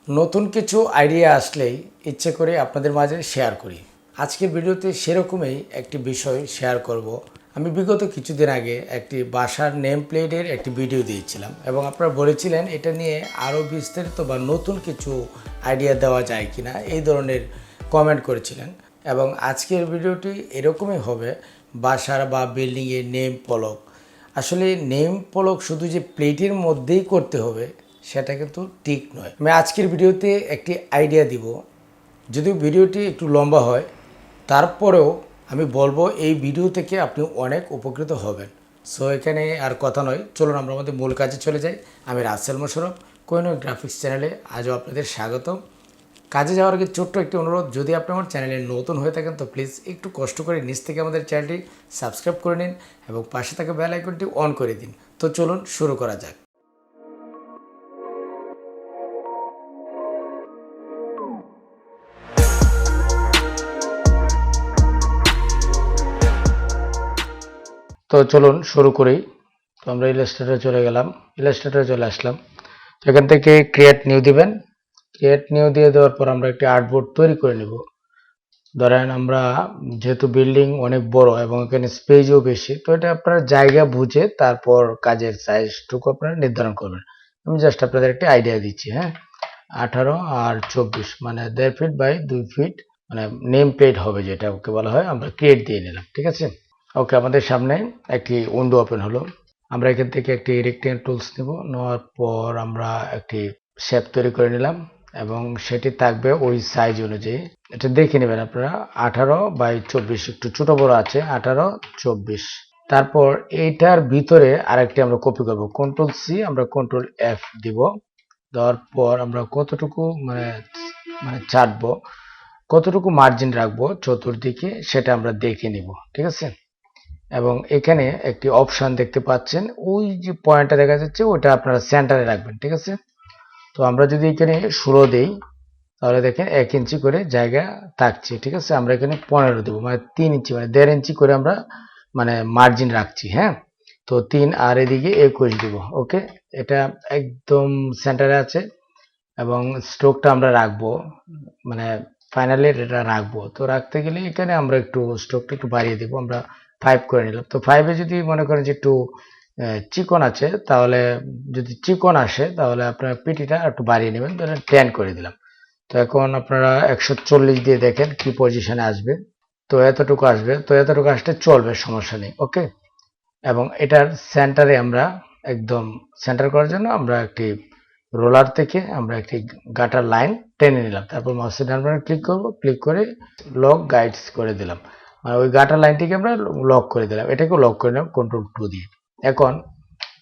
নতুন কিছু আইডিয়া আসলেই ইচ্ছে করে আপনাদের মাঝে শেয়ার করি। আজকের ভিডিওতে সেরকমই একটি বিষয় শেয়ার করব। আমি বিগত কিছুদিন আগে একটি বাসার নেম প্লেটের একটি ভিডিও দিয়েছিলাম এবং আপনারা বলেছিলেন এটা নিয়ে আরও বিস্তারিত বা নতুন কিছু আইডিয়া দেওয়া যায় কিনা এই ধরনের কমেন্ট করেছিলেন। এবং আজকের ভিডিওটি এরকমই হবে, বাসার বা বিল্ডিংয়ের নেম ফলক। আসলে নেম ফলক শুধু যে প্লেটের মধ্যেই করতে হবে সেটা কিন্তু ঠিক নয়। আমি আজকের ভিডিওতে একটি আইডিয়া দিব, যদিও ভিডিওটি একটু লম্বা হয়, তারপরেও আমি বলবো এই ভিডিও থেকে আপনি অনেক উপকৃত হবেন। সো এখানে আর কথা নয়, চলুন আমরা আমাদের মূল কাজে চলে যাই। আমি রাসেল মোশাররফ, কোহিনূর গ্রাফিক্স চ্যানেলে আজও আপনাদের স্বাগতম। কাজে যাওয়ার আগে ছোট্ট একটি অনুরোধ, যদি আপনি আমার চ্যানেলে নতুন হয়ে থাকেন তো প্লিজ একটু কষ্ট করে নিচ থেকে আমাদের চ্যানেলটি সাবস্ক্রাইব করে নিন এবং পাশে থাকা বেল আইকনটি অন করে দিন। তো চলুন শুরু করা যাক। তো চলুন শুরু করি। তো আমরা ইলাস্ট্রেটরে চলে গেলাম, ইলাস্ট্রেটরে চলে আসলাম। তো এখান থেকে ক্রিয়েট নিউ দিবেন। ক্রিয়েট নিউ দিয়ে দেওয়ার পর আমরা একটি আর্টবোর্ড তৈরি করে নেব। ধরেন আমরা যেহেতু বিল্ডিং অনেক বড় এবং এখানে স্পেসও বেশি, তো এটা আপনার জায়গা বুঝে তারপর কাজের সাইজটুকু আপনারা নির্ধারণ করবেন। আমি জাস্ট আপনাদের একটা আইডিয়া দিচ্ছি। হ্যাঁ, 18 আর 24 মানে 1.5 ফিট বাই 2 ফিট, মানে নেম প্লেট হবে যেটা ওকে বলা হয়। আমরা ক্রিয়েট দিয়ে নিলাম, ঠিক আছে। ওকে, আমাদের সামনে একটি উইন্ডো ওপেন হলো। আমরা এখান থেকে একটি রেক্টেঙ্গেল টুলস নেব, নেওয়ার পর আমরা একটি শেপ তৈরি করে নিলাম এবং সেটি থাকবে ওই সাইজ অনুযায়ী। এটা দেখে নেবেন আপনারা, 18 বাই 24, একটু ছোট বড় আছে, 18, 24। তারপর এইটার ভিতরে আরেকটি আমরা কপি করব, কন্ট্রোল সি, আমরা কন্ট্রোল এফ দিব। দেওয়ার পর আমরা কতটুকু মানে মানে ছাড়বো, কতটুকু মার্জিন রাখবো চতুর্দিকে সেটা আমরা দেখে নিব, ঠিক আছে। এবং এখানে একটি অপশন দেখতে পাচ্ছেন, ওই যে পয়েন্টটা দেখা যাচ্ছে ওটা আপনারা সেন্টারে রাখবেন, ঠিক আছে। তো আমরা যদি এখানে 16 দেই তাহলে দেখেন 1 ইঞ্চি করে জায়গা থাকছে, ঠিক আছে। আমরা এখানে 15 দেবো, মানে 3 ইঞ্চি, মানে 1.5 ইঞ্চি করে আমরা মানে মার্জিন রাখছি। হ্যাঁ, তো 3 আর এদিকে 21 দেব। ওকে, এটা একদম সেন্টারে আছে এবং স্ট্রোকটা আমরা রাখবো, মানে ফাইনালি এটা রাখবো। তো রাখতে গেলে এখানে আমরা একটু স্ট্রোকটা একটু বাড়িয়ে দেবো, আমরা 5 করে নিলাম। তো 5-এ যদি মনে করেন যে একটু চিকন আছে, তাহলে যদি চিকন আসে তাহলে আপনার পিটিটা একটু বাড়িয়ে নেবেন, ধরেন 10 করে দিলাম। তো এখন আপনারা 140 দিয়ে দেখেন কি পজিশনে আসবে। তো এতটুকু আসবে, তো এতটুকু আসলে চলবে, সমস্যা নেই। ওকে, এবং এটার সেন্টারে আমরা একদম সেন্টার করার জন্য আমরা একটি রোলার থেকে আমরা একটি গাটার লাইন টেনে নিলাম। তারপর মাউসের ডান বাটনে ক্লিক করব, ক্লিক করে লক গাইডস করে দিলাম, মানে ওই গাটার লাইনটিকে আমরা লক করে দিলাম। এটাকে লক করে নিলাম কন্ট্রোল 2 দিয়ে। এখন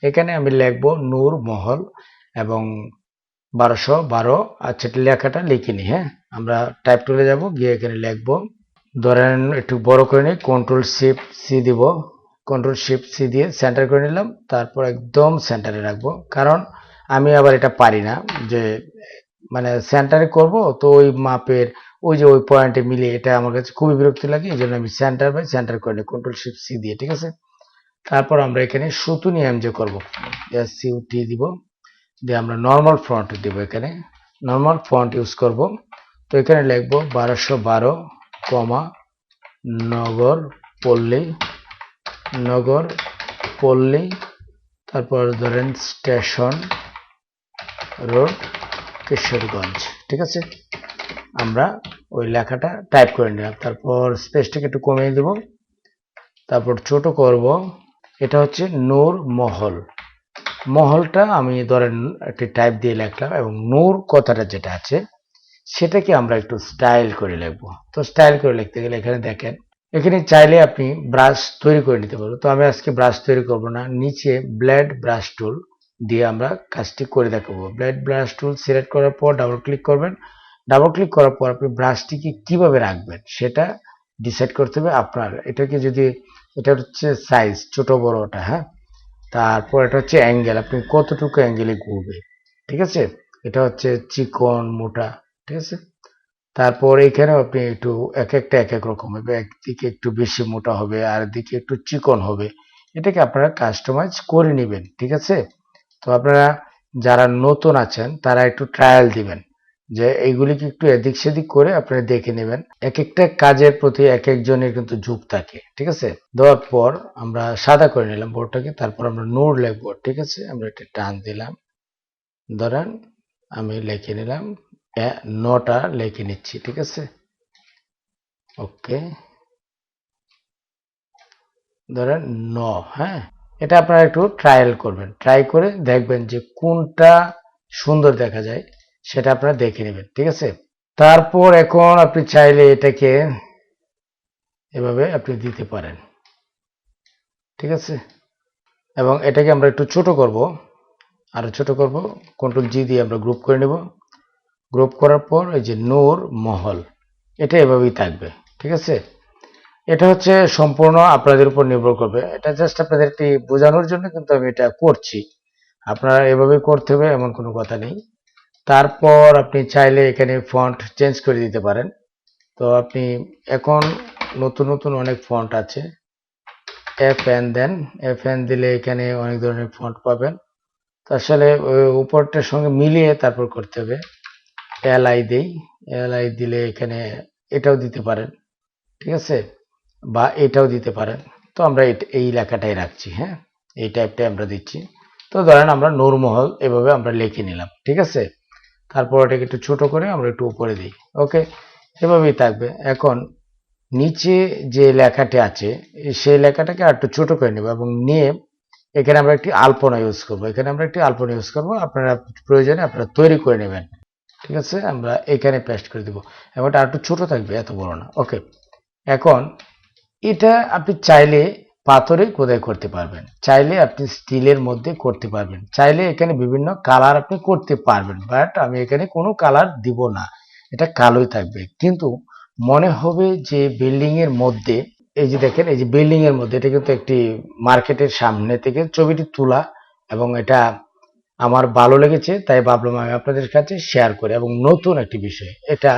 এখানে আমি লিখবো নূর মহল এবং 1212। আচ্ছা, লেখাটা লিখে নি। হ্যাঁ, আমরা টাইপ টুলে যাব, গিয়ে এখানে লিখবো, ধরেন একটু বড় করে নিই, কন্ট্রোল শিফট সি দিব। কন্ট্রোল শিফট সি দিয়ে সেন্টার করে নিলাম, তারপর একদম সেন্টারে রাখবো। কারণ আমি আবার এটা পারি না যে মানে সেন্টারে করব, তো ওই মাপের ওই যে ওই পয়েন্টে মিলিয়ে এটা আমার কাছে খুবই বিরক্তি লাগে, এই জন্য আমি সেন্টার বাই সেন্টার করে নিই কন্ট্রোল শিফট সি দিয়ে, ঠিক আছে। তারপর আমরা এখানে সুতুনি এমজে করবো, এস ইউটি দিব, দিয়ে আমরা নর্মাল ফন্ট দিব। এখানে নর্মাল ফন্ট ইউজ করব। তো এখানে লিখবো 1212, কমা নগর পল্লী, নগর পল্লী, তারপর ধরেন স্টেশন রোড, কিশোরগঞ্জ, ঠিক আছে। আমরা ওই লেখাটা টাইপ করে নিলাম, তারপর স্পেসটাকে একটু কমিয়ে দেব, তারপর ছোট করব। এটা হচ্ছে নূর মহল, মহলটা আমি ধরেন একটি টাইপ দিয়ে লিখলাম এবং নূর কথাটা যেটা আছে সেটাকে আমরা একটু স্টাইল করে লিখবো। তো স্টাইল করে লিখতে গেলে এখানে দেখেন, এখানে চাইলে আপনি ব্রাশ তৈরি করে নিতে পারবেন। তো আমি আজকে ব্রাশ তৈরি করব না, নিচে ব্লেড ব্রাশ টুল দিয়ে আমরা কাজটি করে দেখাবো। ব্লেড ব্রাশ টুল সিলেক্ট করার পর ডাবল ক্লিক করবেন। ডাবল ক্লিক করার পর আপনি ব্রাশটিকে কিভাবে রাখবেন সেটা ডিসাইড করতে হবে আপনার। এটাকে যদি, এটা হচ্ছে সাইজ ছোট বড়টা, হ্যাঁ। তারপর এটা হচ্ছে অ্যাঙ্গেল, আপনি কতটুকু অ্যাঙ্গেলে ঘুরবে, ঠিক আছে। এটা হচ্ছে চিকন মোটা, ঠিক আছে। তারপর এখানেও আপনি একটু এক একটা এক এক রকম হবে, একদিকে একটু বেশি মোটা হবে আর দিকে একটু চিকন হবে। এটাকে আপনারা কাস্টমাইজ করে নেবেন, ঠিক আছে। তো আপনারা যারা নতুন আছেন তারা একটু ট্রায়াল দিবেন, যে এইগুলিকে একটু এদিক সেদিক করে আপনারা দেখে নেবেন। এক একটা কাজের প্রতি এক একজনের কিন্তু ঝোঁক থাকে, ঠিক আছে। দেওয়ার পর আমরা সাদা করে নিলাম বোর্ডটাকে, তারপর আমরা নূর লিখবো, ঠিক আছে। আমরা এটা টান দিলাম, ধরেন আমি লিখে নিলাম, নটা লিখে নিচ্ছি, ঠিক আছে। ওকে, ধরেন ন, হ্যাঁ। এটা আপনারা একটু ট্রায়াল করবেন, ট্রাই করে দেখবেন যে কোনটা সুন্দর দেখা যায় সেটা আপনারা দেখে নেবেন, ঠিক আছে। তারপর এখন আপনি চাইলে এটাকে এভাবে আপনি দিতে পারেন, ঠিক আছে। এবং এটাকে আমরা একটু ছোট করব, আরো ছোট করব, কন্ট্রোল জি দিয়ে আমরা গ্রুপ করে নেব। গ্রুপ করার পর এই যে নূর মহল, এটা এভাবেই থাকবে, ঠিক আছে। এটা হচ্ছে সম্পূর্ণ আপনাদের উপর নির্ভর করবে, এটা জাস্ট আপনাদের একটি বোঝানোর জন্য কিন্তু আমি এটা করছি। আপনারা এভাবেই করতে হবে এমন কোনো কথা নেই। তারপর আপনি চাইলে এখানে ফন্ট চেঞ্জ করে দিতে পারেন। তো আপনি এখন নতুন নতুন অনেক ফন্ট আছে, FN দেন, FN দিলে এখানে অনেক ধরনের ফন্ট পাবেন। তো আসলে উপরটার সঙ্গে মিলিয়ে তারপর করতে হবে। LI দেই, LI দিলে এখানে এটাও দিতে পারেন, ঠিক আছে, বা এটাও দিতে পারেন। তো আমরা এই লেখাটাই রাখছি, হ্যাঁ, এই টাইপটাই আমরা দিচ্ছি। তো ধরেন আমরা নূরমহল এভাবে আমরা লিখে নিলাম, ঠিক আছে। তারপর এটাকে একটু ছোট করে আমরা একটু উপরে দিই, ওকে, এভাবেই থাকবে। এখন নিচে যে লেখাটি আছে সেই লেখাটাকে আর একটু ছোট করে নেব এবং নিয়ে এখানে আমরা একটি আলপনা ইউজ করব, এখানে আমরা একটি আলপনা ইউজ করব। আপনারা প্রয়োজনে আপনারা তৈরি করে নেবেন, ঠিক আছে। আমরা এখানে পেস্ট করে দেব এবং এটা আর একটু ছোট থাকবে, এত বড় না, ওকে। এখন এটা আপনি চাইলে পাথরে খোদাই করতে পারবেন, চাইলে আপনি স্টিলের মধ্যে করতে পারবেন, চাইলে এখানে বিভিন্ন কালার আপনি করতে পারবেন, বাট আমি এখানে কোনো কালার দিব না, এটা কালোই থাকবে। কিন্তু মনে হবে যে বিল্ডিং এর মধ্যে, এই যে দেখেন এই যে বিল্ডিং এর মধ্যে, এটা কিন্তু একটি মার্কেটের সামনে থেকে ছবিটি তোলা এবং এটা আমার ভালো লেগেছে, তাই ভাবলাম আমি আপনাদের কাছে শেয়ার করি। এবং নতুন একটি বিষয় এটা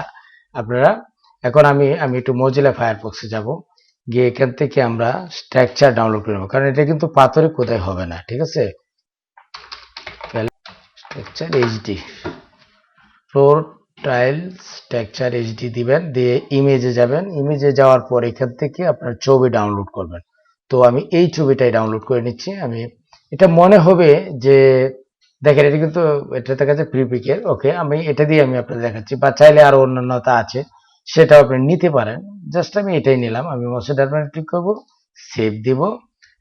আপনারা, এখন আমি একটু মজিলা ফায়ারফক্সে যাব, গিয়ে এখান থেকে আমরা স্ট্রাকচার ডাউনলোড করে নেব, কারণ এটা কিন্তু পাথরে কোথায় হবে না, ঠিক আছে। Structure HD, floor tile structure HD দিবেন, দিয়ে ইমেজে যাবেন, ইমেজে যাওয়ার পর এখান থেকে আপনার ছবি ডাউনলোড করবেন। তো আমি এই ছবিটাই ডাউনলোড করে নিচ্ছি। আমি এটা মনে হবে যে দেখেন এটা কিন্তু এটা দেখা যাচ্ছে প্রিপিকের, ওকে, আমি এটা দিয়ে আমি আপনাদের দেখাচ্ছি, বা চাইলে আরো অন্যান্যতা আছে সেটাও আপনি নিতে পারেন। জাস্ট আমি এটাই নিলাম, আমি মাউসের ডান বাটনে ক্লিক করব, সেভ দিব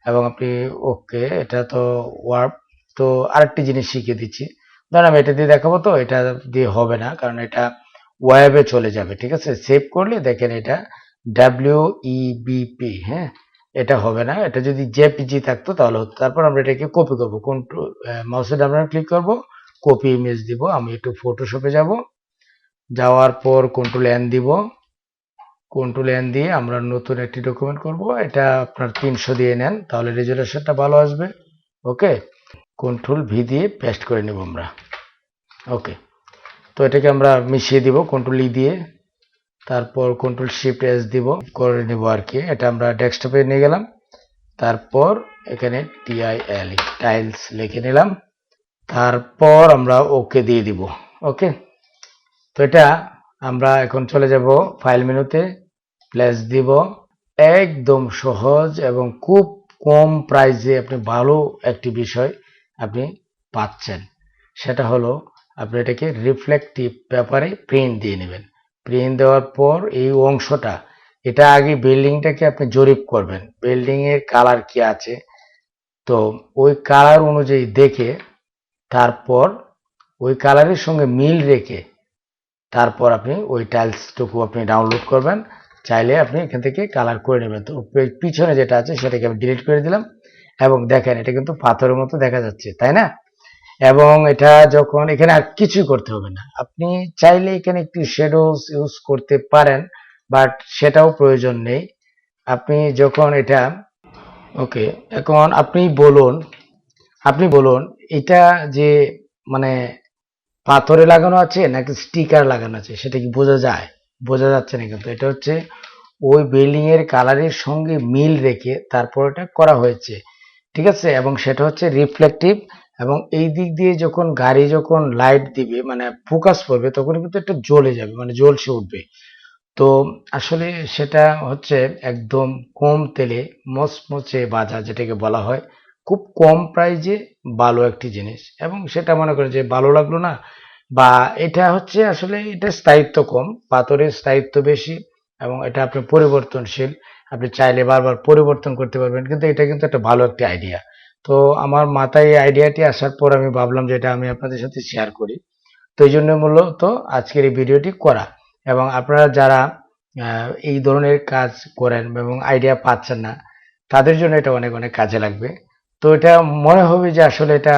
এবং আপনি ওকে, এটা তো ওয়ার্ড। তো আরেকটি জিনিস শিখিয়ে দিচ্ছি, ধরেন আমি এটা দিয়ে দেখাবো, তো এটা দিয়ে হবে না কারণ এটা ওয়েবে চলে যাবে, ঠিক আছে। সেভ করলে দেখেন এটা WEBP, হ্যাঁ, এটা হবে না, এটা যদি জেপিজি থাকতো তাহলে হতো। তারপর আমরা এটাকে কপি করবো, কন্ট্রোল মাউসের ডান বাটনে ক্লিক করব, কপি ইমেজ দিব। আমি একটু ফটোশপে যাব, যাওয়ার পর কন্ট্রোল এন দিব, কন্ট্রোল এন দিয়ে আমরা নতুন একটি ডকুমেন্ট করব। এটা আপনার 300 দিয়ে নেন, তাহলে রেজুলেশনটা ভালো আসবে, ওকে। কন্ট্রোল ভি দিয়ে পেস্ট করে নেব আমরা, ওকে। তো এটাকে আমরা মিশিয়ে দিব কন্ট্রোল ই দিয়ে, তারপর কন্ট্রোল শিফট এস দিব, করে নেব আর কি। এটা আমরা ডেস্কটপে নিয়ে গেলাম, তারপর এখানে TIL টাইলস লিখে নিলাম, তারপর আমরা ওকে দিয়ে দিব, ওকে। তো এটা আমরা এখন চলে যাব ফাইল মেনুতে, প্লেস দিব। একদম সহজ এবং খুব কম প্রাইসে আপনি ভালো একটি বিষয় আপনি পাচ্ছেন, সেটা হলো আপনি এটাকে রিফ্লেক্টিভ পেপারে প্রিন্ট দিয়ে নেবেন। প্রিন্ট দেওয়ার পর এই অংশটা, এটা আগে বিল্ডিংটাকে আপনি জরিপ করবেন, বিল্ডিং এর কালার কি আছে, তো ওই কালার অনুযায়ী দেখে তারপর ওই কালারের সঙ্গে মিল রেখে তারপর আপনি ওই টাইলসটুকু আপনি ডাউনলোড করবেন। চাইলে আপনি এখান থেকে কালার করে নেবেন। তো পিছনে যেটা আছে সেটাকে আমি ডিলিট করে দিলাম এবং দেখেন এটা কিন্তু পাথরের মতো দেখা যাচ্ছে, তাই না। এবং এটা যখন এখানে আর কিছুই করতে হবে না, আপনি চাইলে এখানে একটু শ্যাডোজ ইউজ করতে পারেন, বাট সেটাও প্রয়োজন নেই। আপনি যখন এটা, ওকে, এখন আপনি বলুন এটা যে মানে পাথরে লাগানো আছে নাকি স্টিকার লাগানো আছে সেটা কি বোঝা যায়? বোঝা যাচ্ছে না, কিন্তু এটা হচ্ছে ওই বিল্ডিং এর কালারের সঙ্গে মিল রেখে তারপর এটা করা হয়েছে, ঠিক আছে। এবং সেটা হচ্ছে রিফ্লেকটিভ এবং এই দিক দিয়ে যখন গাড়ি যখন লাইট দিবে মানে ফোকাস পড়বে তখন কিন্তু একটা জ্বলে যাবে, মানে জ্বলসে উঠবে। তো আসলে সেটা হচ্ছে একদম কম তেলে মচমচে ভাজা, যেটাকে বলা হয় খুব কম প্রাইজে ভালো একটি জিনিস। এবং সেটা মনে করেন যে ভালো লাগলো না, বা এটা হচ্ছে আসলে এটা স্থায়িত্ব কম, পাথরের স্থায়িত্ব বেশি, এবং এটা আপনার পরিবর্তনশীল, আপনি চাইলে বারবার পরিবর্তন করতে পারবেন। কিন্তু এটা কিন্তু একটা ভালো একটা আইডিয়া। তো আমার মাথায় এই আইডিয়াটি আসার পর আমি ভাবলাম যে এটা আমি আপনাদের সাথে শেয়ার করি। তো এই জন্য মূলত আজকের এই ভিডিওটি করা। এবং আপনারা যারা এই ধরনের কাজ করেন এবং আইডিয়া পাচ্ছেন না, তাদের জন্য এটা অনেক অনেক কাজে লাগবে। তো এটা মনে হবে যে আসলে এটা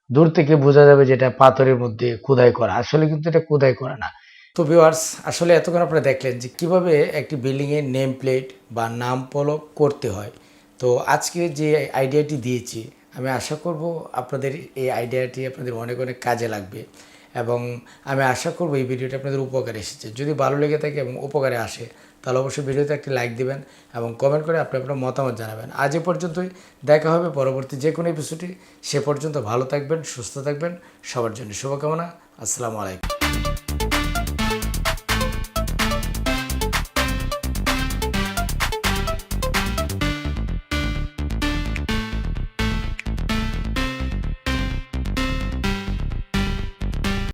দূর থেকে বোঝা যাবে যে এটা পাথরের মধ্যে খোদাই করা, আসলে কিন্তু এটা খোদাই করা না। তো ভিউয়ার্স, আসলে এতক্ষণ আপনারা দেখলেন যে কিভাবে একটি বিল্ডিংয়ের নেম প্লেট বা নাম ফলক করতে হয়। তো আজকে যে আইডিয়াটি দিয়েছি, আমি আশা করব আপনাদের এই আইডিয়াটি আপনাদের অনেক অনেক কাজে লাগবে, এবং আমি আশা করব এই ভিডিওটি আপনাদের উপকারে এসেছে। যদি ভালো লেগে থাকে এবং উপকারে আসে, তাহলে অবশ্যই ভিডিওতে একটি লাইক দিবেন এবং কমেন্ট করে আপনি আপনার মতামত জানাবেন। আজ এ পর্যন্তই, দেখা হবে পরবর্তী যে কোনো এপিসোডে। সে পর্যন্ত ভালো থাকবেন, সুস্থ থাকবেন, সবার জন্য শুভকামনা। আসসালামু আলাইকুম।